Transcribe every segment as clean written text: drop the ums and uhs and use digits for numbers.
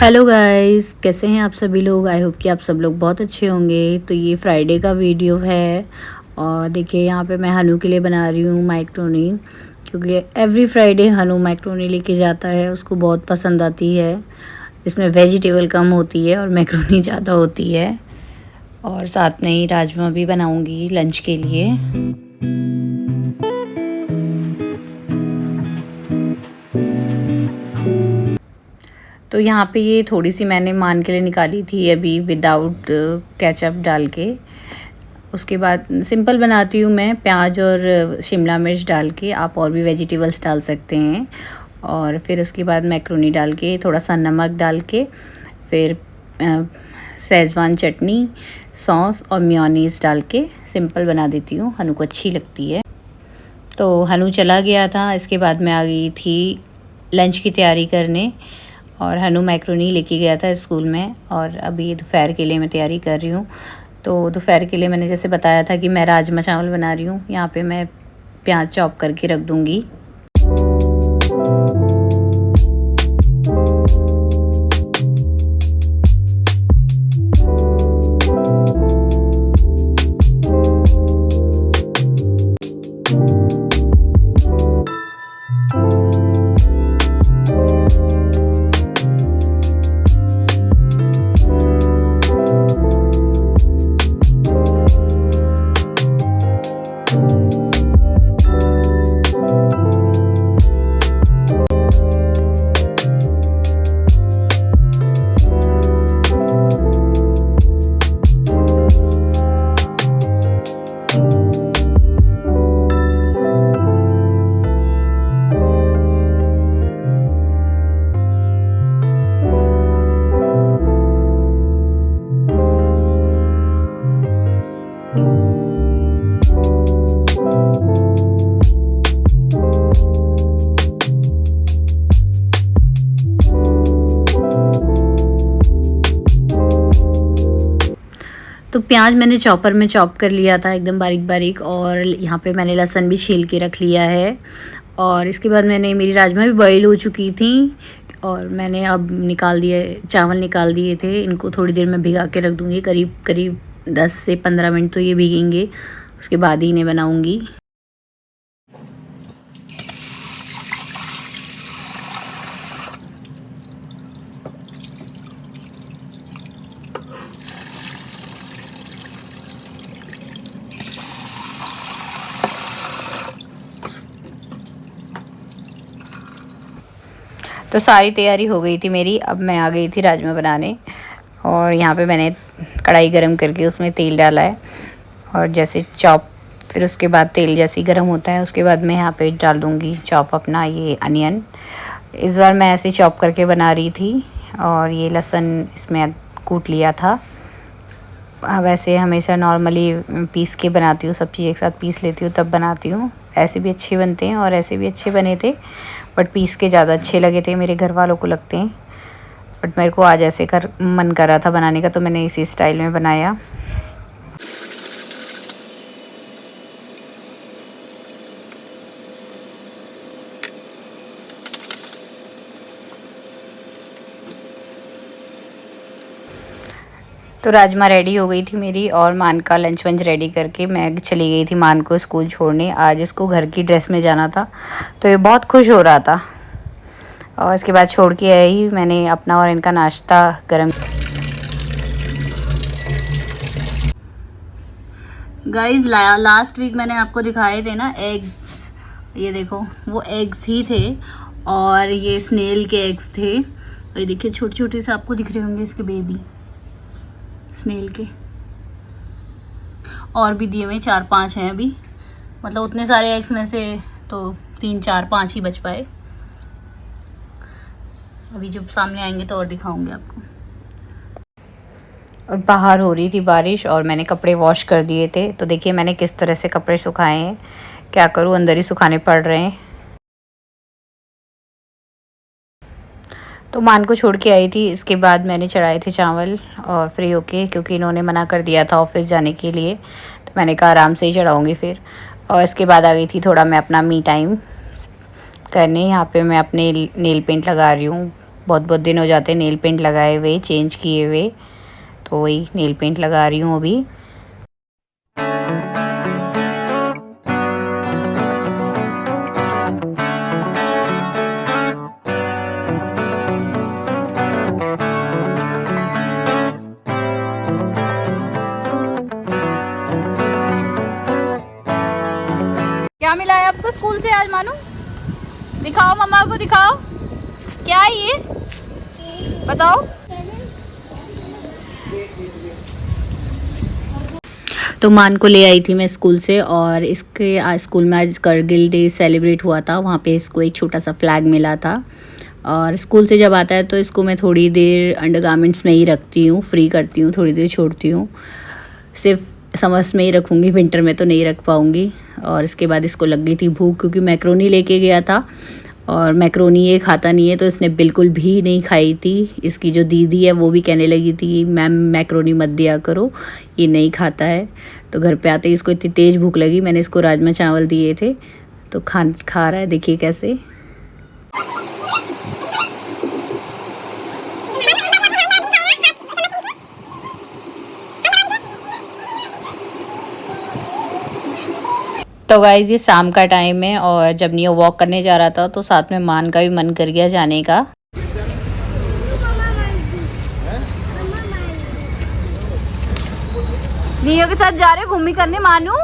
Hello guys, कैसे हैं आप सभी लोग। आई होप कि आप सब लोग बहुत अच्छे होंगे। तो ये फ्राइडे का वीडियो है और देखिए यहाँ पे मैं हनु के लिए बना रही हूँ मैक्रोनी, क्योंकि एवरी फ्राइडे हनु मैक्रोनी लेके जाता है, उसको बहुत पसंद आती है। इसमें वेजिटेबल कम होती है और मैक्रोनी ज़्यादा होती है। और साथ में ही राजमा भी बनाऊँगी लंच के लिए। तो यहाँ पे ये थोड़ी सी मैंने मान के लिए निकाली थी अभी विदाउट केचप डाल के। उसके बाद सिंपल बनाती हूँ मैं, प्याज और शिमला मिर्च डाल के। आप और भी वेजिटेबल्स डाल सकते हैं। और फिर उसके बाद मैक्रोनी डाल के, थोड़ा सा नमक डाल के, फिर शेज़वान चटनी, सॉस और मेयोनीज़ डाल के सिंपल बना देती हूँ। हनु को अच्छी लगती है। तो हनु चला गया था, इसके बाद मैं आ गई थी लंच की तैयारी करने। और हनु मैक्रोनी लेके गया था स्कूल में। और अभी दोपहर के लिए मैं तैयारी कर रही हूँ। तो दोपहर के लिए मैंने जैसे बताया था कि मैं राजमा चावल बना रही हूँ। यहाँ पे मैं प्याज चॉप करके रख दूँगी। तो प्याज मैंने चॉपर में चॉप कर लिया था एकदम बारीक बारीक। और यहाँ पे मैंने लहसुन भी छील के रख लिया है। और इसके बाद मेरी राजमा भी बॉईल हो चुकी थी। और मैंने अब निकाल दिए, चावल निकाल दिए थे। इनको थोड़ी देर में भिगा के रख दूँगी, करीब करीब 10 से 15 मिनट तो ये भीगेंगे। उसके बाद ही इन्हें बनाऊँगी। तो सारी तैयारी हो गई थी मेरी। अब मैं आ गई थी राजमा बनाने। और यहाँ पे मैंने कढ़ाई गरम करके उसमें तेल डाला है। और जैसे चॉप, फिर उसके बाद तेल जैसे ही गर्म होता है उसके बाद मैं यहाँ पे डाल दूँगी चॉप अपना ये अनियन। इस बार मैं ऐसे चॉप करके बना रही थी। और ये लहसुन इसमें कूट लिया था। वैसे हमेशा नॉर्मली पीस के बनाती हूँ, सब चीज़ एक साथ पीस लेती हूँ तब बनाती हूँ। ऐसे भी अच्छे बनते हैं और ऐसे भी अच्छे बने थे, बट पीस के ज़्यादा अच्छे लगे थे, मेरे घर वालों को लगते हैं। बट मेरे को आज ऐसे मन कर रहा था बनाने का, तो मैंने इसी स्टाइल में बनाया। तो राजमा रेडी हो गई थी मेरी। और मान का लंच वंच रेडी करके मैं चली गई थी मान को स्कूल छोड़ने। आज इसको घर की ड्रेस में जाना था, तो ये बहुत खुश हो रहा था। और इसके बाद छोड़ के आई मैंने अपना और इनका नाश्ता गरम। गाइस, लास्ट वीक मैंने आपको दिखाए थे ना एग्स, ये देखो वो एग्स ही थे। और ये स्नेल के एग्स थे। और ये देखिए छोटे छोटे से आपको दिख रहे होंगे इसके बेबी स्नेल के। और भी दिए हुए 4-5 हैं अभी, मतलब उतने सारे एग्स में से तो 3-4-5 ही बच पाए। अभी जब सामने आएंगे तो और दिखाऊंगी आपको। और बाहर हो रही थी बारिश और मैंने कपड़े वॉश कर दिए थे। तो देखिए मैंने किस तरह से कपड़े सुखाए हैं। क्या करूँ, अंदर ही सुखाने पड़ रहे हैं। तो मान को छोड़ के आई थी, इसके बाद मैंने चढ़ाए थे चावल और फ्री होके, क्योंकि इन्होंने मना कर दिया था ऑफिस जाने के लिए। तो मैंने कहा आराम से ही चढ़ाऊँगी फिर। और इसके बाद आ गई थी थोड़ा मैं अपना मी टाइम करने। यहाँ पे मैं अपने नेल पेंट लगा रही हूँ। बहुत बहुत दिन हो जाते नेल पेंट लगाए हुए, चेंज किए हुए, तो वही नेल पेंट लगा रही हूँ अभी। क्या मिला है आपको स्कूल से आज मानू? दिखाओ मम्मा को, दिखाओ क्या है ये, बताओ। तो मान को ले आई थी मैं स्कूल से, और इसके आज स्कूल में आज करगिल डे सेलिब्रेट हुआ था, वहाँ पे इसको एक छोटा सा फ्लैग मिला था। और स्कूल से जब आता है तो इसको मैं थोड़ी देर अंडरगारमेंट्स में ही रखती हूँ, फ्री करती हूँ, थोड़ी देर छोड़ती हूँ। सिर्फ समर्स में ही रखूँगी, विंटर में तो नहीं रख पाऊँगी। और इसके बाद इसको लग गई थी भूख, क्योंकि मैक्रोनी लेके गया था और मैक्रोनी ये खाता नहीं है, तो इसने बिल्कुल भी नहीं खाई थी। इसकी जो दीदी है वो भी कहने लगी थी मैम मैक्रोनी मत दिया करो, ये नहीं खाता है। तो घर पे आते ही इसको इतनी तेज़ भूख लगी, मैंने इसको राजमा चावल दिए थे, तो खा रहा है, देखिए कैसे। तो गाइज़ ये शाम का टाइम है, और जब नियो वॉक करने जा रहा था तो साथ में मान का भी मन कर गया जाने का। नियो के साथ जा रहे घूमी करने मानू।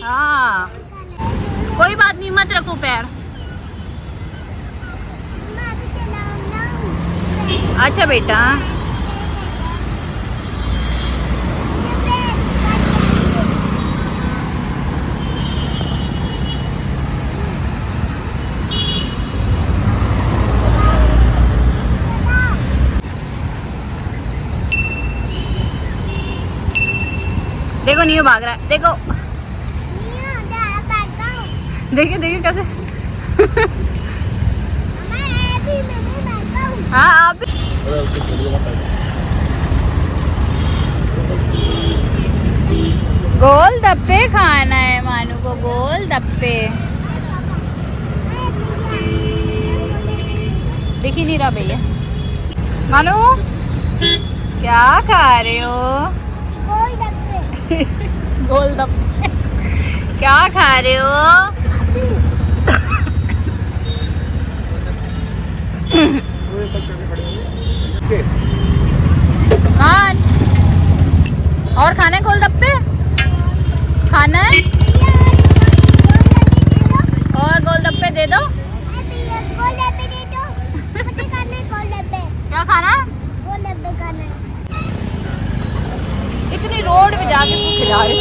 हाँ कोई बात नहीं, मत रखो पैर। अच्छा बेटा, देखो नियो भाग रहा है, देखो देखिए देखिए कैसे। हाँ आप भी। गोल गप्पे खाना है मानू को, गोल गप्पे। दिख ही नहीं रहा भैया। मानू क्या खा रहे हो? गोलगप्पे। क्या खा रहे हो? मान और खाना है गोलगप्पे? खाना है और गोलगप्पे दे दो। क्या खाना? इतनी रोड पे जाके इसको खिला रहे।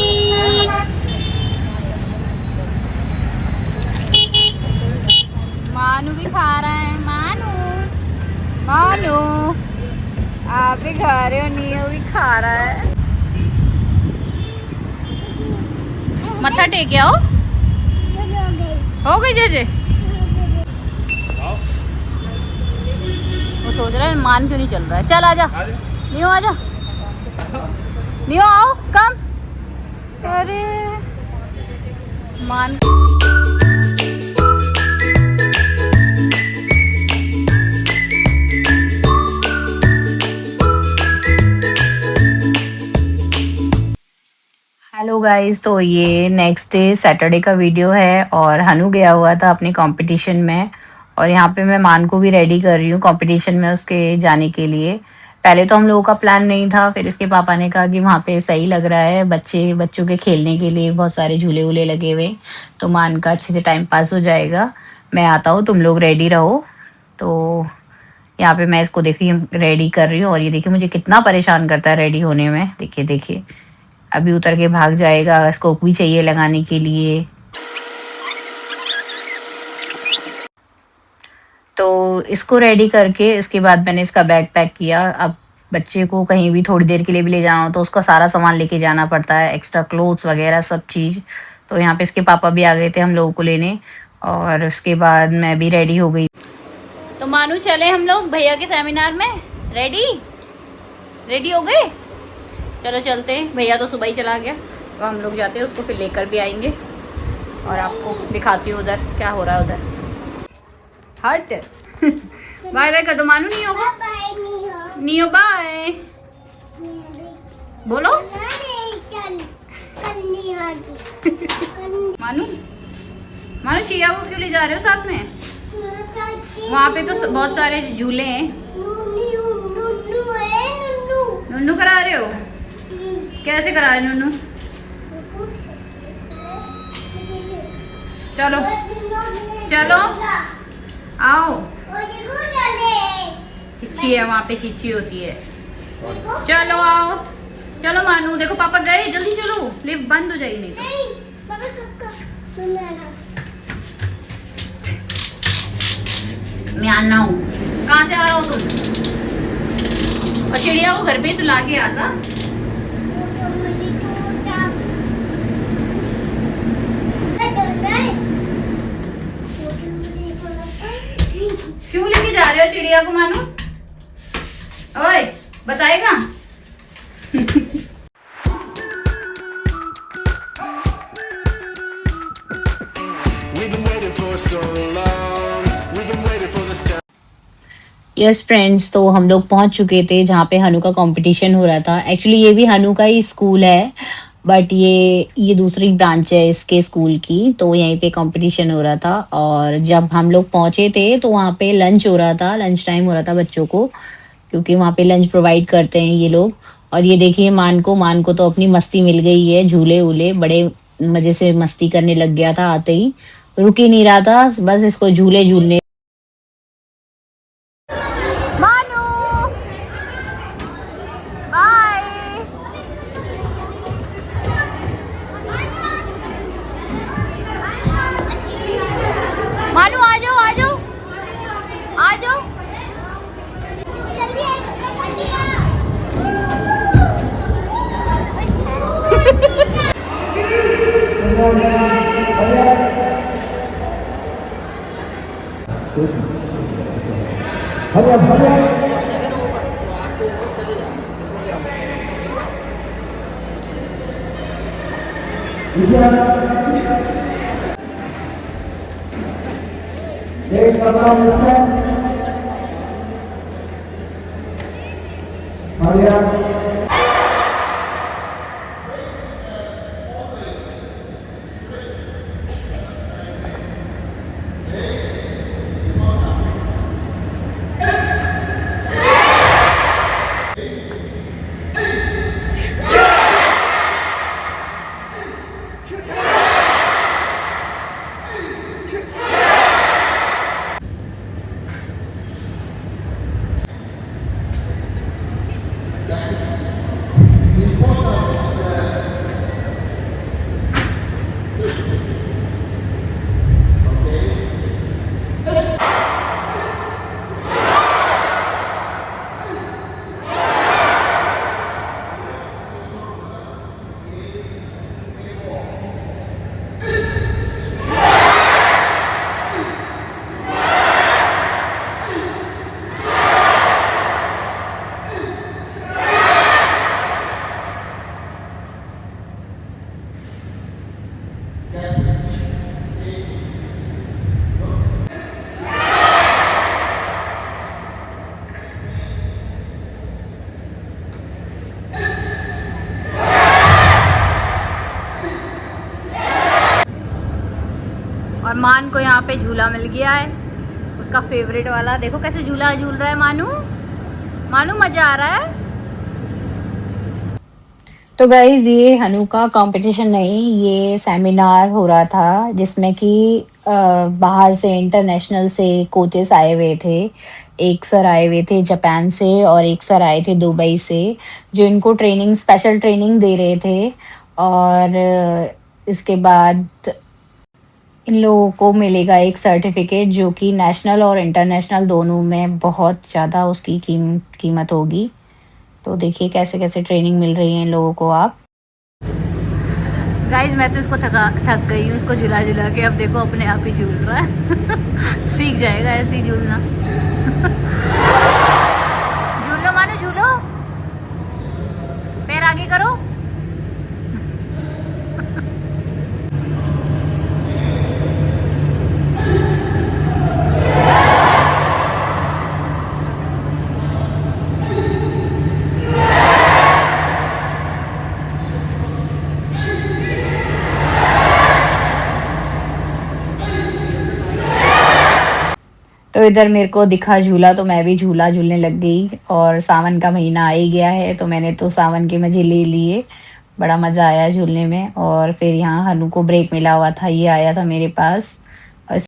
मानू भी खा रहा है, मानू मानू आप भी खा रहे हो, नियो भी खा रहा है। मत्था टेक आओ। हो गई जेजे। वो सोच रहा है मान क्यों नहीं चल रहा है। चल आजा नियो, आजा नियो, आओ कम। अरे मान हेलो गाइस, तो ये नेक्स्ट डे सैटरडे का वीडियो है, और हनु गया हुआ था अपने कंपटीशन में, और यहाँ पे मैं मान को भी रेडी कर रही हूँ कंपटीशन में उसके जाने के लिए। पहले तो हम लोगों का प्लान नहीं था, फिर इसके पापा ने कहा कि वहाँ पे सही लग रहा है, बच्चों के खेलने के लिए बहुत सारे झूले वूले लगे हुए, तो मान का अच्छे से टाइम पास हो जाएगा। मैं आता हूँ, तुम लोग रेडी रहो। तो यहाँ पे मैं इसको देखिए रेडी कर रही हूँ, और ये देखिए मुझे कितना परेशान करता है रेडी होने में। देखिए देखिए अभी उतर के भाग जाएगा, स्कोप भी चाहिए लगाने के लिए। तो इसको रेडी करके इसके बाद मैंने इसका बैग पैक किया। अब बच्चे को कहीं भी थोड़ी देर के लिए भी ले जाना हो तो उसका सारा सामान लेके जाना पड़ता है, एक्स्ट्रा क्लोथ्स वगैरह सब चीज़। तो यहाँ पे इसके पापा भी आ गए थे हम लोगों को लेने, और उसके बाद मैं भी रेडी हो गई। तो मानू चले हम लोग भैया के सेमिनार में। रेडी हो गए? चलो चलते हैं। भैया तो सुबह ही चला गया, अब हम लोग जाते हैं, उसको फिर लेकर भी आएंगे और आपको दिखाती हूँ उधर क्या हो रहा है उधर। हट बाय बाय कर दो मानू नियो को। नियो बाय बोलो। मानू मानू चिया को क्यों ले जा रहे हो साथ में? वहाँ पे तो बहुत सारे झूले हैं। नुन्नू करा रहे हो? कैसे करा रहे नुन्नू? चलो चलो आओ। चिच्ची है वहाँ पे, चिच्ची होती है। चलो आओ, चलो मानू। देखो पापा गए, जल्दी चलो, लिफ्ट बंद हो जाएगी नहीं तो। मैं आना हूँ। कहाँ से आ रहा हो तुम? और चिड़िया को घर पे तो ला के आता। क्यों लेके जा रहे हो चिड़िया को मानू? ओए बताएगा? यस फ्रेंड्स, तो हम लोग पहुंच चुके थे जहाँ पे हनु का कंपटीशन हो रहा था। एक्चुअली ये भी हनु का ही स्कूल है, बट ये दूसरी ब्रांच है इसके स्कूल की। तो यहीं पे कंपटीशन हो रहा था और जब हम लोग पहुंचे थे तो वहाँ पे लंच हो रहा था, लंच टाइम हो रहा था बच्चों को, क्योंकि वहाँ पे लंच प्रोवाइड करते हैं ये लोग। और ये देखिए मान को तो अपनी मस्ती मिल गई है, झूले वूले बड़े मजे से मस्ती करने लग गया था, आते ही रुक ही नहीं रहा था, बस इसको झूले झूलने। मानू बाय। मानू आ जाओ आ जाओ आ जाओ। और मान को यहाँ पे झूला मिल गया है, उसका फेवरेट वाला। देखो कैसे झूला झूल रहा है मानू। मानू मजा आ रहा है। तो गाइज ये हनु का कंपटीशन नहीं, ये सेमिनार हो रहा था जिसमें कि बाहर से इंटरनेशनल से कोचेस आए हुए थे। एक सर आए हुए थे जापान से और एक सर आए थे दुबई से, जो इनको ट्रेनिंग, स्पेशल ट्रेनिंग दे रहे थे। और इसके बाद इन लोगों को मिलेगा एक सर्टिफिकेट जो कि नेशनल और इंटरनेशनल दोनों में बहुत ज़्यादा उसकी कीमत होगी। तो देखिए कैसे कैसे ट्रेनिंग मिल रही है इन लोगों को। आप गाइज मैं तो इसको थक गई हूँ इसको झुला झुला के। अब देखो अपने आप ही झूल रहा है। सीख जाएगा ऐसे ही झूलना। झूलो मानो झूलो, पैर आगे करो। तो इधर मेरे को दिखा झूला तो मैं भी झूला झूलने लग गई, और सावन का महीना आ ही गया है तो मैंने तो सावन के मज़े ले लिए। बड़ा मज़ा आया झूलने में। और फिर यहाँ हनु को ब्रेक मिला हुआ था, ये आया था मेरे पास। और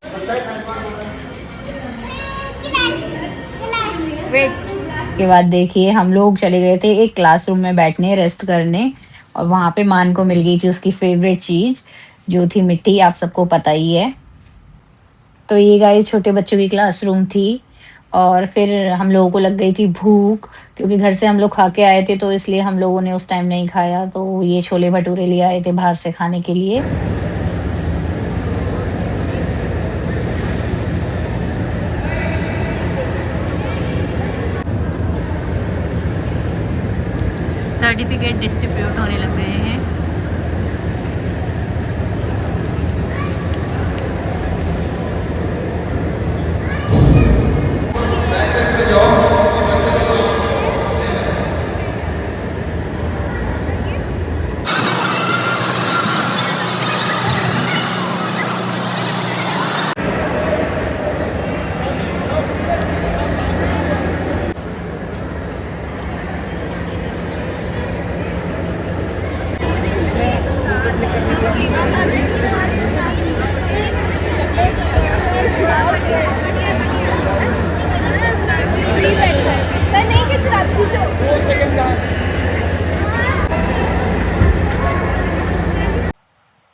के बाद देखिए हम लोग चले गए थे एक क्लासरूम में बैठने, रेस्ट करने, और वहाँ पे मान को मिल गई थी उसकी फेवरेट चीज़ जो थी मिट्टी, आप सबको पता ही है। तो ये गाइस छोटे बच्चों की क्लासरूम थी। और फिर हम लोगों को लग गई थी भूख, क्योंकि घर से हम लोग खा के आए थे तो इसलिए हम लोगों ने उस टाइम नहीं खाया, तो ये छोले भटूरे ले आए थे बाहर से खाने के लिए। सर्टिफिकेट डिस्ट्रीब्यूट होने लग गए हैं।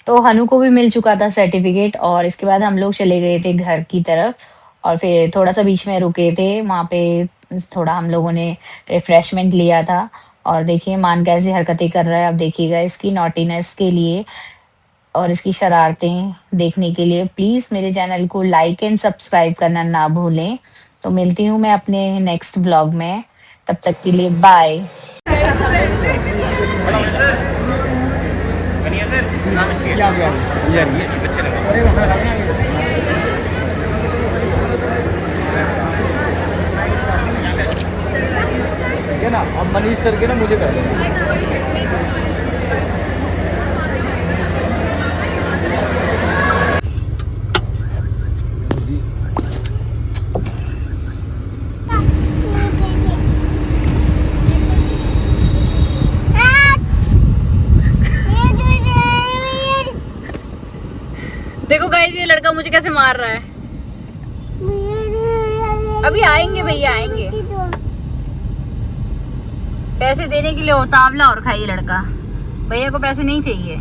तो हनु को भी मिल चुका था सर्टिफिकेट, और इसके बाद हम लोग चले गए थे घर की तरफ। और फिर थोड़ा सा बीच में रुके थे वहाँ पे, थोड़ा हम लोगों ने रिफ्रेशमेंट लिया था। और देखिए मान कैसी हरकतें कर रहा है, अब देखिएगा इसकी नॉटीनेस के लिए और इसकी शरारतें देखने के लिए प्लीज़ मेरे चैनल को लाइक एंड सब्सक्राइब करना ना भूलें। तो मिलती हूँ मैं अपने नेक्स्ट ब्लॉग में, तब तक के लिए बाय। ना अब मनीष सर के ना मुझे कर देना। देखो गाइस ये लड़का मुझे कैसे मार रहा है। अभी आएंगे भैया आएंगे। पैसे देने के लिए उतावला और खाई लड़का, भैया को पैसे नहीं चाहिए।